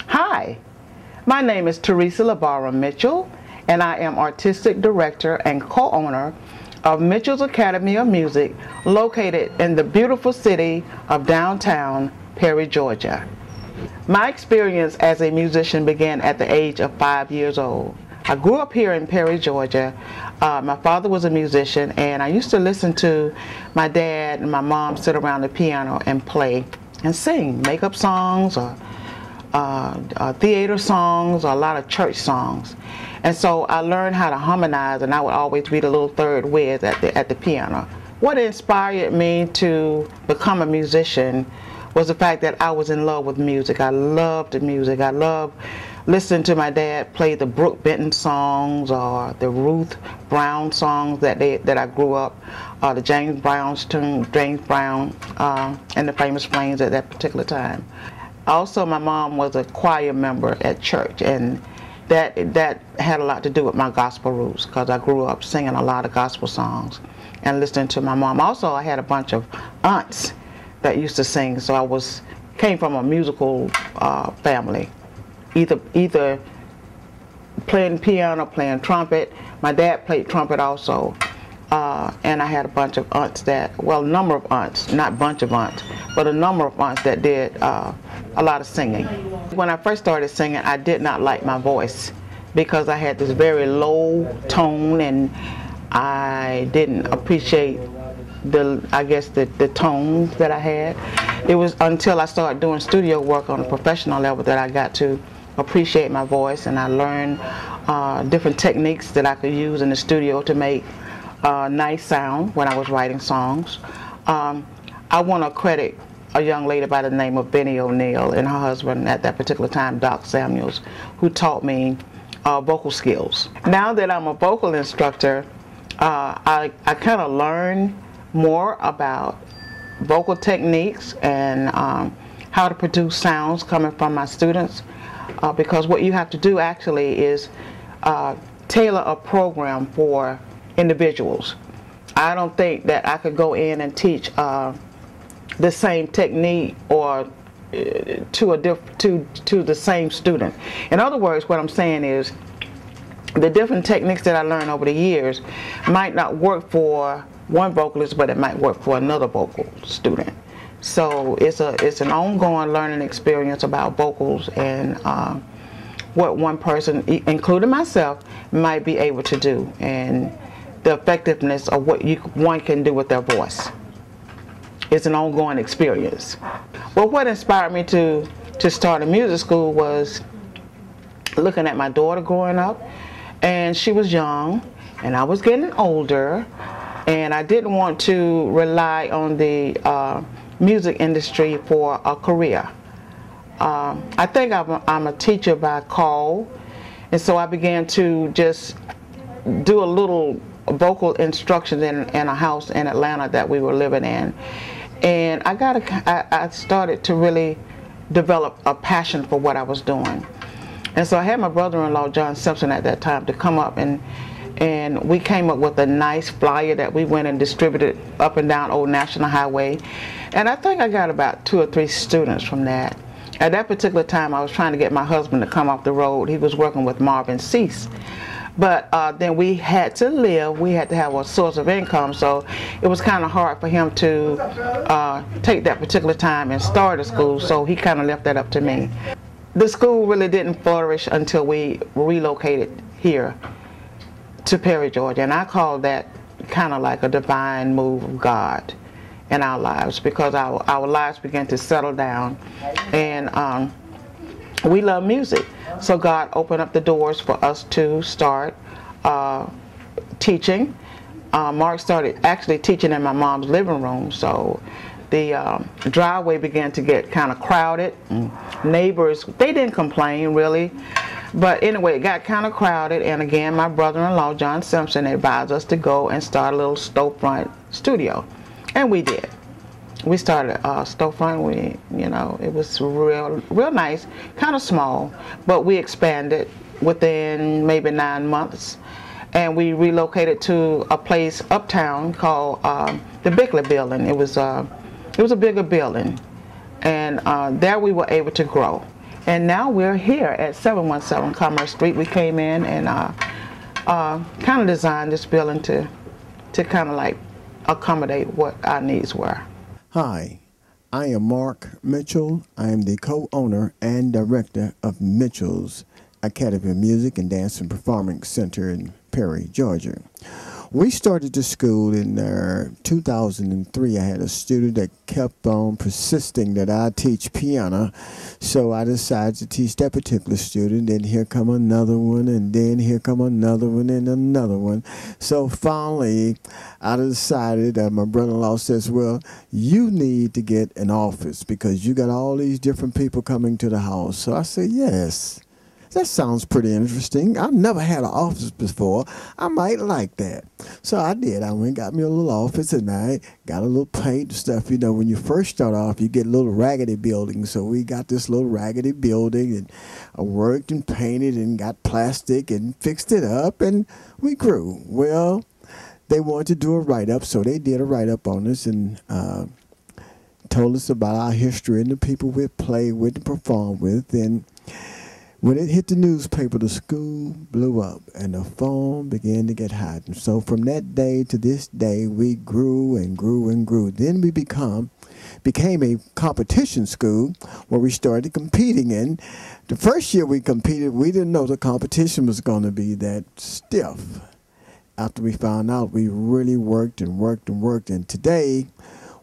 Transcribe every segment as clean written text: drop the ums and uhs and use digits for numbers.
Hi, my name is Teresa Mitchell, and I am Artistic Director and co-owner of Mitchell's Academy of Music, located in the beautiful city of downtown Perry, Georgia. My experience as a musician began at the age of 5 years old. I grew up here in Perry, Georgia. My father was a musician, and I used to listen to my dad and my mom sit around the piano and play and sing, make up songs or theater songs or a lot of church songs. And so I learned how to harmonize, and I would always be the little third whiz at the piano. What inspired me to become a musician was the fact that I was in love with music. I loved music. I loved listening to my dad play the Brooke Benton songs or the Ruth Brown songs that I grew up, the James Brown and the Famous Flames at that particular time. Also, my mom was a choir member at church, and that had a lot to do with my gospel roots, because I grew up singing a lot of gospel songs and listening to my mom. Also, I had a bunch of aunts that used to sing, so I came from a musical family, either playing piano, playing trumpet. My dad played trumpet also, and I had a bunch of aunts a number of aunts, not bunch of aunts, but a number of aunts that did a lot of singing. When I first started singing, I did not like my voice because I had this very low tone, and I didn't appreciate the tones that I had. It was until I started doing studio work on a professional level that I got to appreciate my voice, and I learned different techniques that I could use in the studio to make nice sound when I was writing songs. I want to credit a young lady by the name of Benny O'Neill and her husband at that particular time, Doc Samuels, who taught me vocal skills. Now that I'm a vocal instructor, I kind of learn more about vocal techniques and how to produce sounds coming from my students, because what you have to do actually is tailor a program for individuals. I don't think that I could go in and teach the same technique or to the same student. In other words, what I'm saying is the different techniques that I learned over the years might not work for one vocalist, but it might work for another vocal student. So it's an ongoing learning experience about vocals and what one person, including myself, might be able to do, and the effectiveness of what one can do with their voice. It's an ongoing experience. Well, what inspired me to start a music school was looking at my daughter growing up, and she was young, and I was getting older, and I didn't want to rely on the music industry for a career. I think I'm a teacher by call, and so I began to just do a little vocal instruction in a house in Atlanta that we were living in, and I started to really develop a passion for what I was doing. And so I had my brother-in-law John Simpson at that time to come up and And we came up with a nice flyer that we went and distributed up and down Old National Highway. And I think I got about 2 or 3 students from that. At that particular time, I was trying to get my husband to come off the road. He was working with Marvin Cease. But then we had to live. We had to have a source of income, so it was kind of hard for him to take that particular time and start a school, so he kind of left that up to me. The school really didn't flourish until we relocated here to Perry, Georgia, and I call that kind of like a divine move of God in our lives, because our lives began to settle down, and we love music. So God opened up the doors for us to start teaching. Mark started actually teaching in my mom's living room, so the driveway began to get kind of crowded. Neighbors, they didn't complain really, but anyway, it got kind of crowded, and again, my brother-in-law, John Simpson, advised us to go and start a little storefront studio, and we did. We started storefront. It was real nice, kind of small, but we expanded within maybe 9 months, and we relocated to a place uptown called the Bickley Building. It was a bigger building, and there we were able to grow. And now we're here at 717 Commerce Street. We came in and kind of designed this building to kind of like accommodate what our needs were. Hi, I am Mark Mitchell. I am the co-owner and director of Mitchell's Academy of Music and Dance and Performing Center in Perry, Georgia. We started the school in 2003. I had a student that kept on persisting that I teach piano, so I decided to teach that particular student. Then here come another one, and then here come another one, and another one. So finally, I decided, my brother-in-law says, well, you need to get an office because you got all these different people coming to the house. So I said, yes. That sounds pretty interesting. I've never had an office before. I might like that. So I did. I went and got me a little office, and I got a little paint and stuff. You know, when you first start off, you get little raggedy buildings. So we got this little raggedy building, and I worked and painted and got plastic and fixed it up, and we grew. Well, they wanted to do a write-up, so they did a write-up on us and told us about our history and the people we played with and performed with. And when it hit the newspaper, the school blew up and the phone began to get hot. And so from that day to this day, we grew and grew and grew. Then we became a competition school where we started competing in. The first year we competed, we didn't know the competition was going to be that stiff. After we found out, we really worked and worked and worked. And today,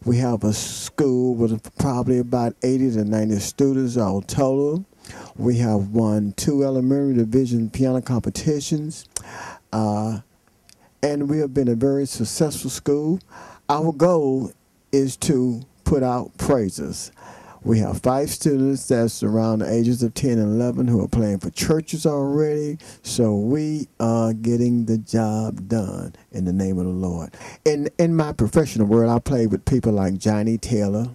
we have a school with probably about 80 to 90 students all total. We have won 2 elementary division piano competitions, and we have been a very successful school. Our goal is to put out praises. We have 5 students that's around the ages of 10 and 11 who are playing for churches already, so we are getting the job done in the name of the Lord. In my professional world, I played with people like Johnny Taylor,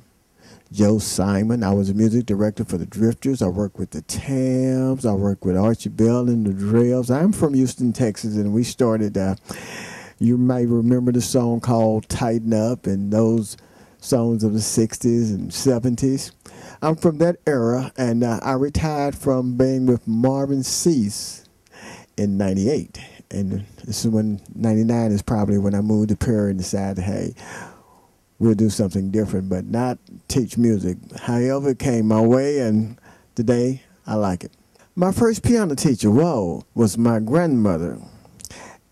Joe Simon. I was a music director for the Drifters. I worked with the Tams. I worked with Archie Bell and the Drills. I'm from Houston, Texas, and we started, you may remember the song called Tighten Up and those songs of the 60s and 70s. I'm from that era, and I retired from being with Marvin Cease in 98. And this is when 99 is probably when I moved to Perry and decided, hey, we'll do something different, but not teach music. However, it came my way, and today I like it. My first piano teacher, was my grandmother.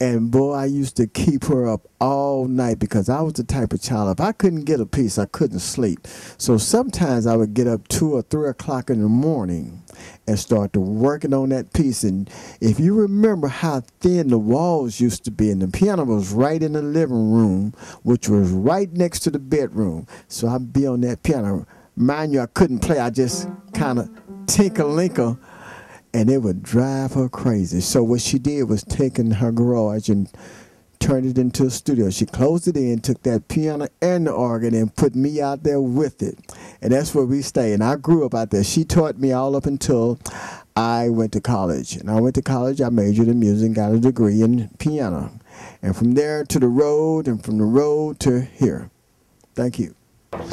And boy, I used to keep her up all night because I was the type of child, if I couldn't get a piece, I couldn't sleep. So sometimes I would get up 2 or 3 o'clock in the morning and start to working on that piece. And if you remember how thin the walls used to be, and the piano was right in the living room, which was right next to the bedroom. So I'd be on that piano. Mind you, I couldn't play. I just kind of tinker-linker, and it would drive her crazy. So what she did was take in her garage and turned it into a studio. She closed it in, took that piano and the organ and put me out there with it. And that's where we stay. And I grew up out there. She taught me all up until I went to college. And I went to college, I majored in music and got a degree in piano. And from there to the road, and from the road to here. Thank you.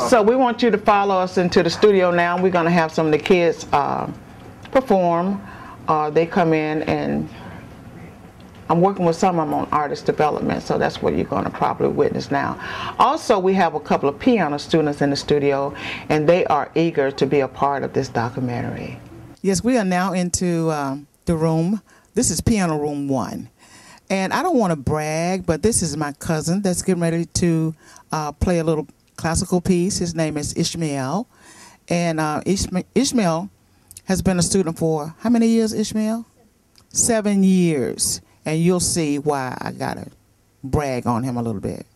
So we want you to follow us into the studio now. We're going to have some of the kids perform. They come in, and I'm working with some of them on artist development, so that's what you're going to probably witness now. Also, we have a couple of piano students in the studio, and they are eager to be a part of this documentary. Yes, we are now into the room. This is Piano Room 1. And I don't want to brag, but this is my cousin that's getting ready to play a little classical piece. His name is Ishmael. And Ishmael has been a student for how many years, Ishmael? 7 years. And you'll see why I got to brag on him a little bit.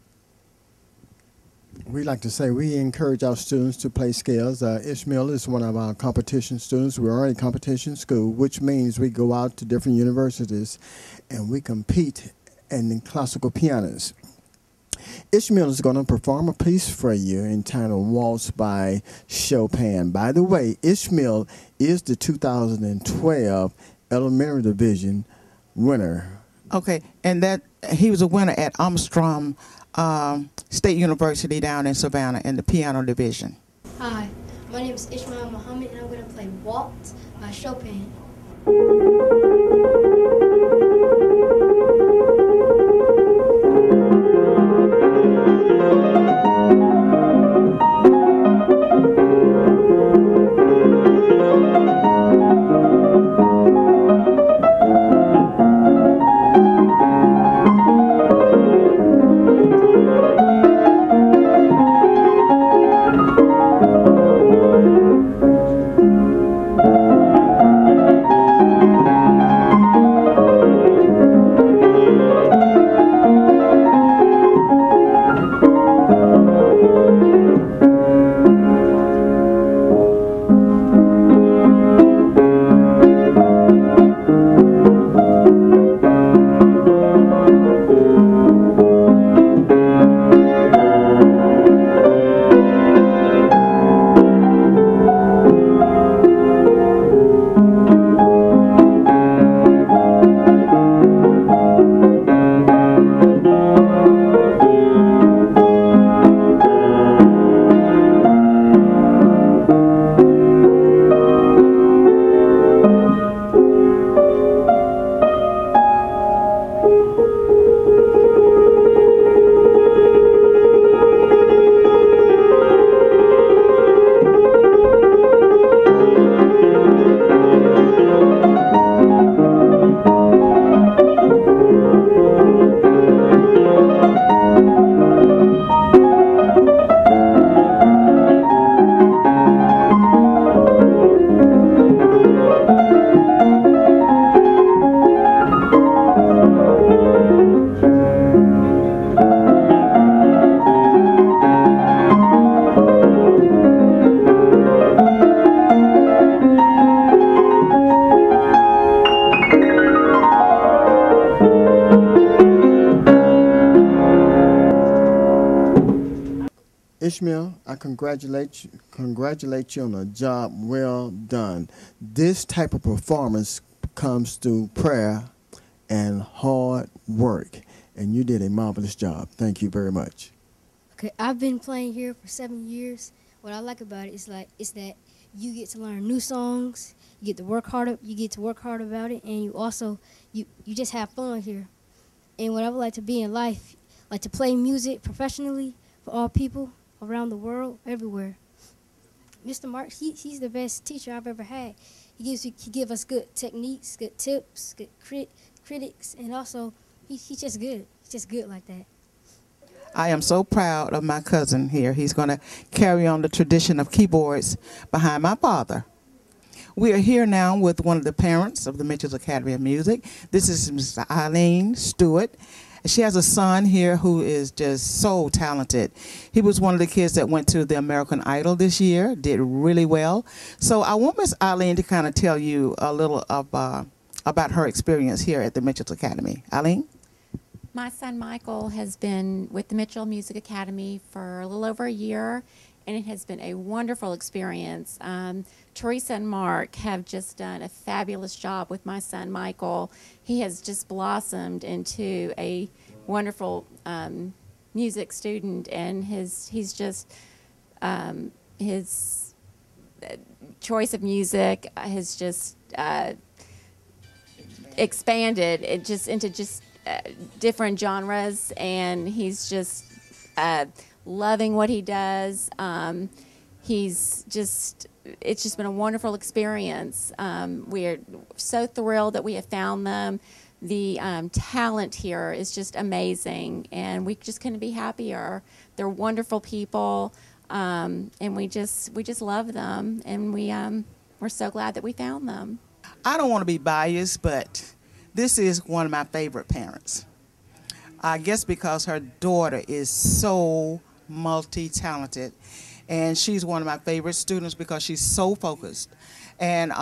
We like to say we encourage our students to play scales. Ishmael is one of our competition students. We are in a competition school, which means we go out to different universities and we compete in classical pianos. Ishmael is going to perform a piece for you entitled Waltz by Chopin. By the way, Ishmael is the 2012 Elementary Division winner. Okay, and that he was a winner at Armstrong State University down in Savannah in the piano division. Hi, my name is Ishmael Muhammad, and I'm going to play Waltz by Chopin. Ishmael, I congratulate you on a job well done. This type of performance comes through prayer and hard work, and you did a marvelous job. Thank you very much. Okay, I've been playing here for 7 years. What I like about it is that you get to learn new songs. You get to work hard. You get to work hard about it, and you also you just have fun here. And what I would like to be in life, like to play music professionally for all people around the world, everywhere. Mr. Mark, he's the best teacher I've ever had. He gives us good techniques, good tips, good critics, and also he's just good. He's just good like that. I am so proud of my cousin here. He's going to carry on the tradition of keyboards behind my father. We are here now with one of the parents of the Mitchell's Academy of Music. This is Mrs. Eileen Stewart. She has a son here who is just so talented. He was one of the kids that went to the American Idol this year, did really well. So I want Miss Eileen to kind of tell you a little about her experience here at the Mitchell's Academy. Eileen? My son Michael has been with the Mitchell Music Academy for a little over a year, and it has been a wonderful experience. Teresa and Mark have just done a fabulous job with my son Michael. He has just blossomed into a wonderful music student, and he's just his choice of music has just expanded it just into different genres, and he's just loving what he does. It's just been a wonderful experience. We're so thrilled that we have found them. The talent here is just amazing, and we just couldn't be happier. They're wonderful people, and we just love them, and we're so glad that we found them. I don't want to be biased, but this is one of my favorite parents. I guess because her daughter is so multi-talented, and she's one of my favorite students because she's so focused. And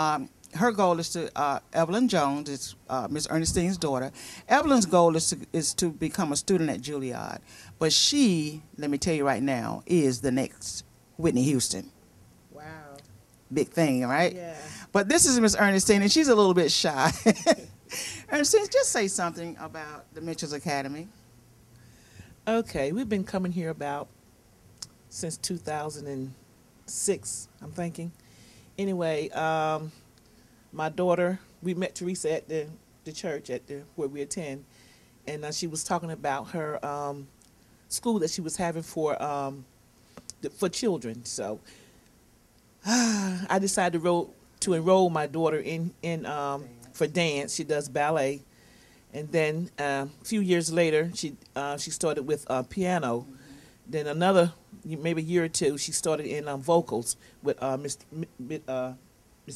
her goal is to, Evelyn Jones is Miss Ernestine's daughter. Evelyn's goal is to become a student at Juilliard. But she, let me tell you right now, is the next Whitney Houston. Wow. Big thing, right? Yeah. But this is Miss Ernestine, and she's a little bit shy. Ernestine, just say something about the Mitchell's Academy. Okay, we've been coming here about since 2006, I'm thinking. Anyway, my daughter, we met Teresa at the church where we attend, and she was talking about her school that she was having for children. So I decided to enroll my daughter in for dance. She does ballet, and then a few years later, she started with piano. Then another maybe a year or two, she started in vocals with Miss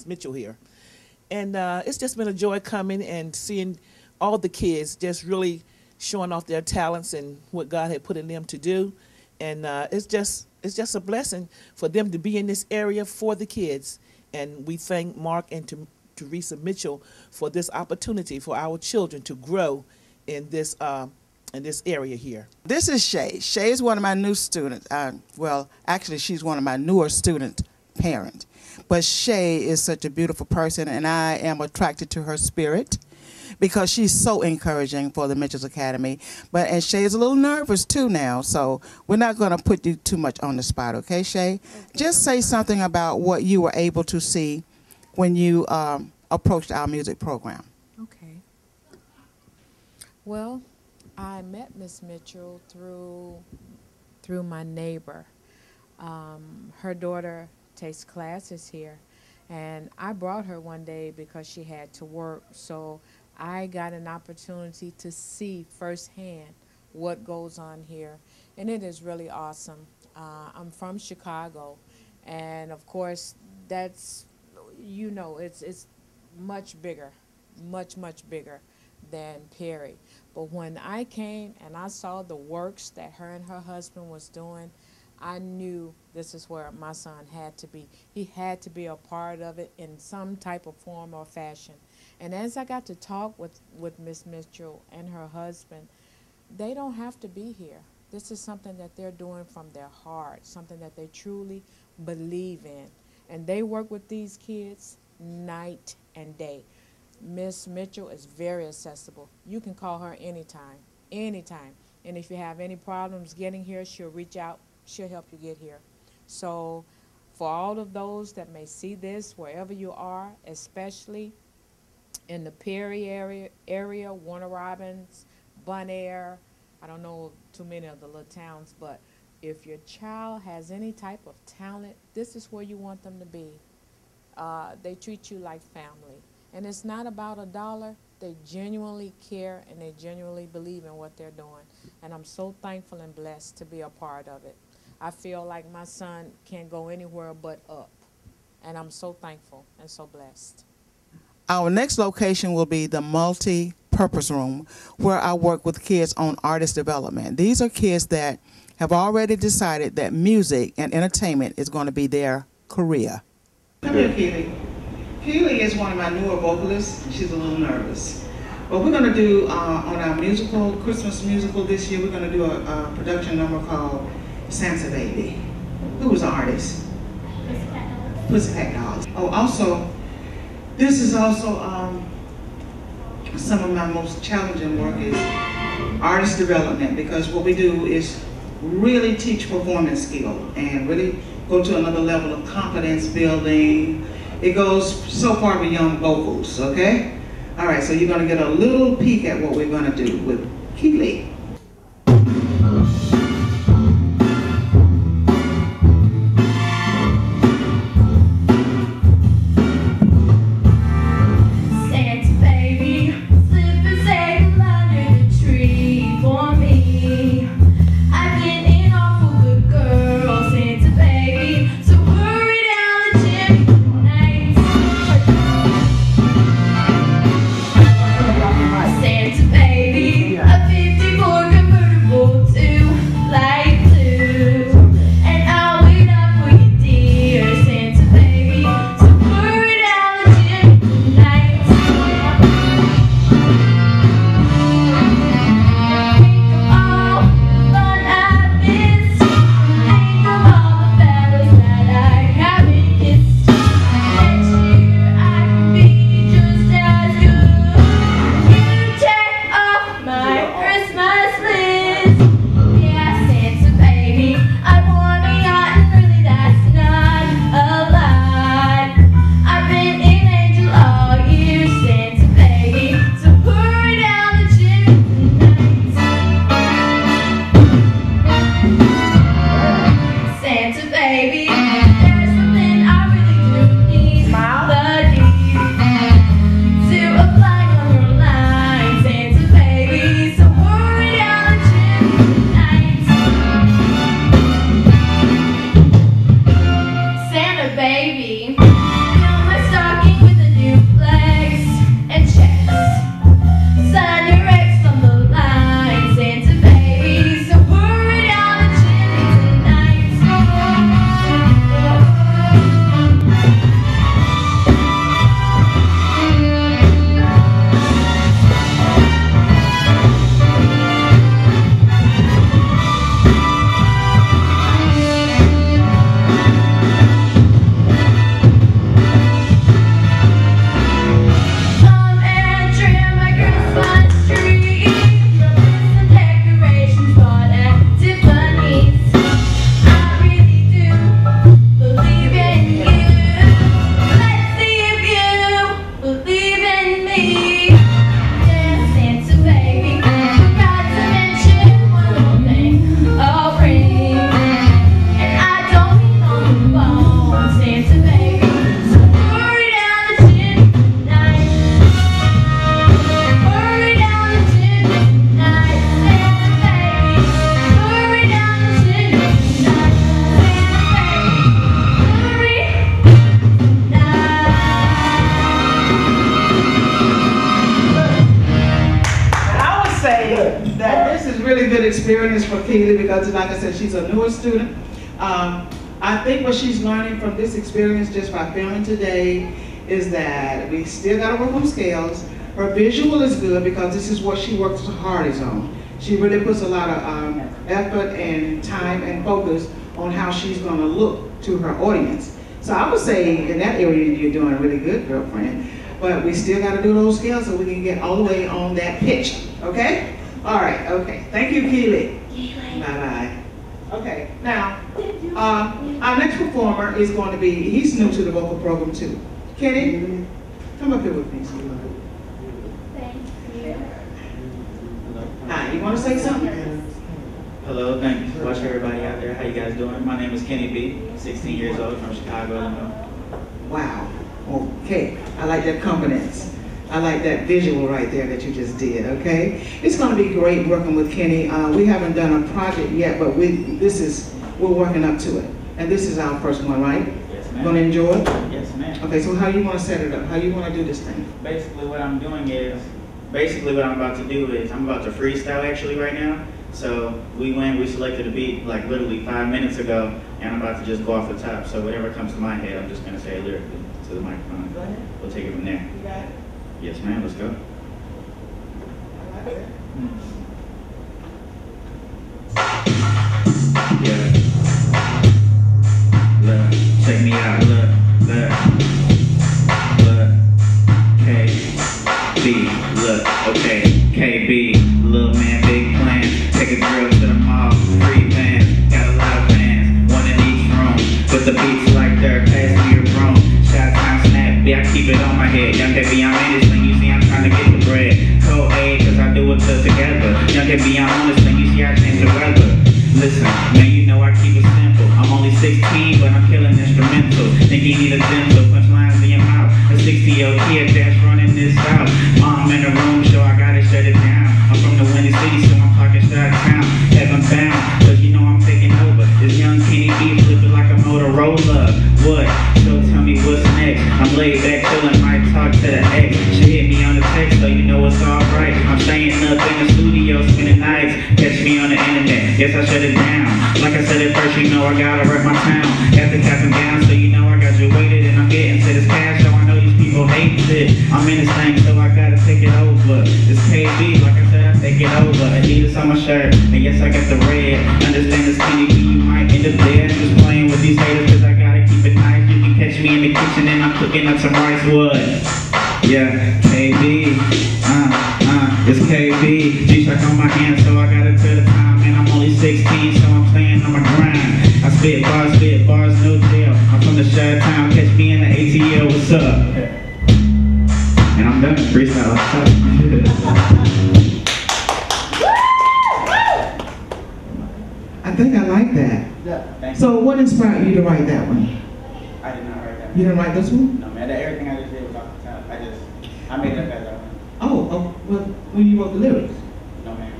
Mitchell here, and it's just been a joy coming and seeing all the kids just really showing off their talents and what God had put in them to do, and it's just a blessing for them to be in this area for the kids. And we thank Mark and Teresa Mitchell for this opportunity for our children to grow in this area here. This is Shay. Shay is one of my new students. Well, actually, she's one of my newer student parents. But Shay is such a beautiful person, and I am attracted to her spirit because she's so encouraging for the Mitchell's Academy. And Shay is a little nervous too now, so we're not going to put you too much on the spot, okay, Shay? Okay. Just say something about what you were able to see when you approached our music program. Okay. Well, I met Miss Mitchell through my neighbor. Her daughter takes classes here, and I brought her one day because she had to work, so I got an opportunity to see firsthand what goes on here, and it is really awesome. I'm from Chicago, and of course that's, you know, it's much bigger, much bigger than Perry. But when I came and I saw the works that her and her husband was doing, I knew this is where my son had to be. He had to be a part of it in some type of form or fashion. And as I got to talk with Miss Mitchell and her husband, they don't have to be here. This is something that they're doing from their heart, something that they truly believe in. And they work with these kids night and day. Miss Mitchell is very accessible. You can call her anytime, anytime. And if you have any problems getting here, she'll reach out. She'll help you get here. So for all of those that may see this, wherever you are, especially in the Perry area, Warner Robins, Bon Air, I don't know too many of the little towns, but if your child has any type of talent, this is where you want them to be. They treat you like family. And it's not about a dollar. They genuinely care and they genuinely believe in what they're doing. And I'm so thankful and blessed to be a part of it. I feel like my son can't go anywhere but up. And I'm so thankful and so blessed. Our next location will be the multi-purpose room, where I work with kids on artist development. These are kids that have already decided that music and entertainment is going to be their career. Come here, Keely. Keely is one of my newer vocalists, and she's a little nervous. But we're going to do, on our musical, Christmas musical this year, we're going to do a production number called Santa Baby. Who was the artist? Pussycat Dolls. Oh, also, this is also some of my most challenging work is artist development, because what we do is really teach performance skill and really go to another level of confidence building. It goes so far beyond vocals, okay? All right, so you're gonna get a little peek at what we're gonna do with Keely. Experience for Keely, because like I said, she's a newer student. I think what she's learning from this experience just by filming today is that we still got to work on scales. Her visual is good because this is what she works the hardest on. She really puts a lot of effort and time and focus on how she's going to look to her audience. So I would say in that area you're doing really good, girlfriend. But we still got to do those scales so we can get all the way on that pitch, okay? All right, okay. Thank you, Keely. Bye-bye. Okay, now, our next performer is going to be, he's new to the vocal program too. Kenny, come up here with me. Thank you. Hi, you want to say something? Hello, thank you. Watch everybody out there. How you guys doing? My name is Kenny B, 16 years old, from Chicago, Illinois. Wow, okay. I like that confidence. I like that visual right there that you just did, okay? It's going to be great working with Kenny. We haven't done a project yet, but we're working up to it. And this is our first one, right? Yes, ma'am. Going to enjoy it? Yes, ma'am. Okay, so how you want to set it up? How you want to do this thing? Basically what I'm doing is, I'm about to freestyle actually right now. So we selected a beat like literally 5 minutes ago, and I'm about to just go off the top. So whatever comes to my head, I'm just going to say lyrically to the microphone. Go ahead. We'll take it from there. You got it? Yes, ma'am. Let's go. I like it. Yeah. Baby, I'm honest, man, you see I changed the weather. Listen, man, you know I keep it simple. I'm only 16, but I'm killing instrumentals. Think you need a dental, punchlines in your mouth. A 60-year-old kid that's running this out. Mom in the room, so I gotta shut it down. I'm from the Windy City, so I'm talking shot town. Heaven bound, cause you know I'm taking over. This young Kenny B flipping like a Motorola. What? So tell me what's next. I'm laid back chillin', might talk to the ex. She hit me on the text, so you know it's alright. I'm staying up in the studio, spending nights. Catch me on the internet, yes I shut it down. Like I said at first, you know I gotta rep my town. Got the cap and gown, so you know I got you weighted. And I'm getting to this cash, so I know these people hate it. I'm in this thing, so I gotta take it over. This KB, like I said, I take it over. Adidas on my shirt, and yes I got the red. Understand this Kenny B, you might end up dead. I'm just playing with these haters, cause I gotta keep it nice. You can catch me in the kitchen and I'm cooking up some rice wood. Yeah, KB, it's KB. G-Shock on my hand, so I got it to the time. And I'm only 16, so I'm staying on my grind. I spit bars, no jail. I'm from the Chi-Town, catch me in the ATL, what's up? And I'm done, freestyle, what's up? I think I like that. Yeah, so what inspired you to write that one? I did not write that one. You didn't write this one? No, man, everything I just did was off the top. I made it up as I went. Oh, well, when you wrote the lyrics? No, man.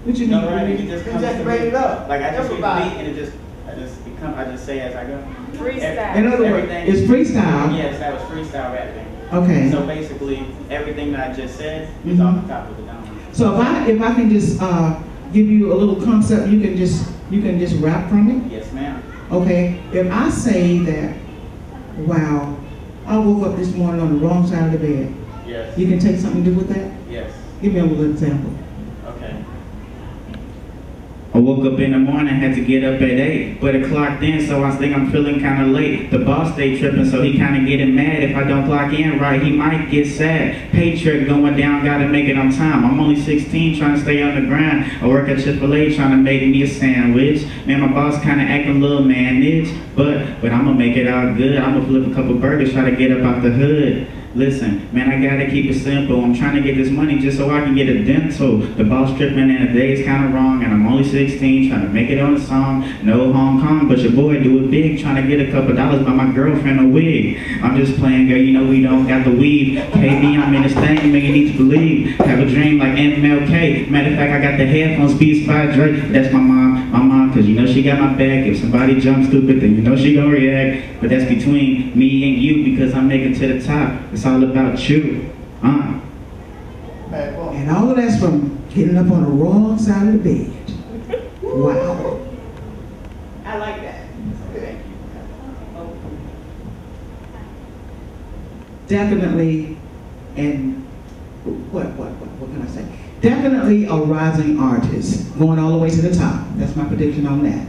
What you No, mean? right, it just comes to made me. it up. Like I just hear the Everybody. beat and I just say as I go. Freestyle. In other words, Everything- it's freestyle. Yes, that was freestyle rapping. Okay. So basically, everything that I just said is off the top of the dome. So if I can just give you a little concept, you can just rap from it. Yes, ma'am. Okay. If I say that, wow, I woke up this morning on the wrong side of the bed. Yes. You can take something to do with that. Yes. Give me a little example. Okay. I woke up in the morning, had to get up at 8, but it clocked in, so I think I'm feeling kind of late. The boss stay tripping, so he kind of getting mad. If I don't clock in right, he might get sad. Pay trick going down, gotta make it on time. I'm only 16, trying to stay on the grind. I work at Chick-fil-A, trying to make me a sandwich. Man, my boss kind of acting a little managed, but I'm gonna make it out good. I'm gonna flip a couple burgers, try to get up out the hood. Listen, man, I gotta keep it simple. I'm trying to get this money just so I can get a dental. The boss tripping and the day's kind of wrong, and I'm only 16, trying to make it on the song. No Hong Kong, but your boy do it big, trying to get a couple dollars by my girlfriend a wig. I'm just playing, girl, you know we don't got the weave. KB, I'm in this thing, man, you need to believe. Have a dream like MLK. Matter of fact, I got the headphones, Beats by Drake. That's my mom, cause you know she got my back. If somebody jumps stupid, then you know she gonna react. But that's between me and you, because I'm making to the top. It's all about you. And all of that's from getting up on the wrong side of the bed. Wow. I like that. Thank you. Definitely, and what can I say? Definitely a rising artist, going all the way to the top. That's my prediction on that.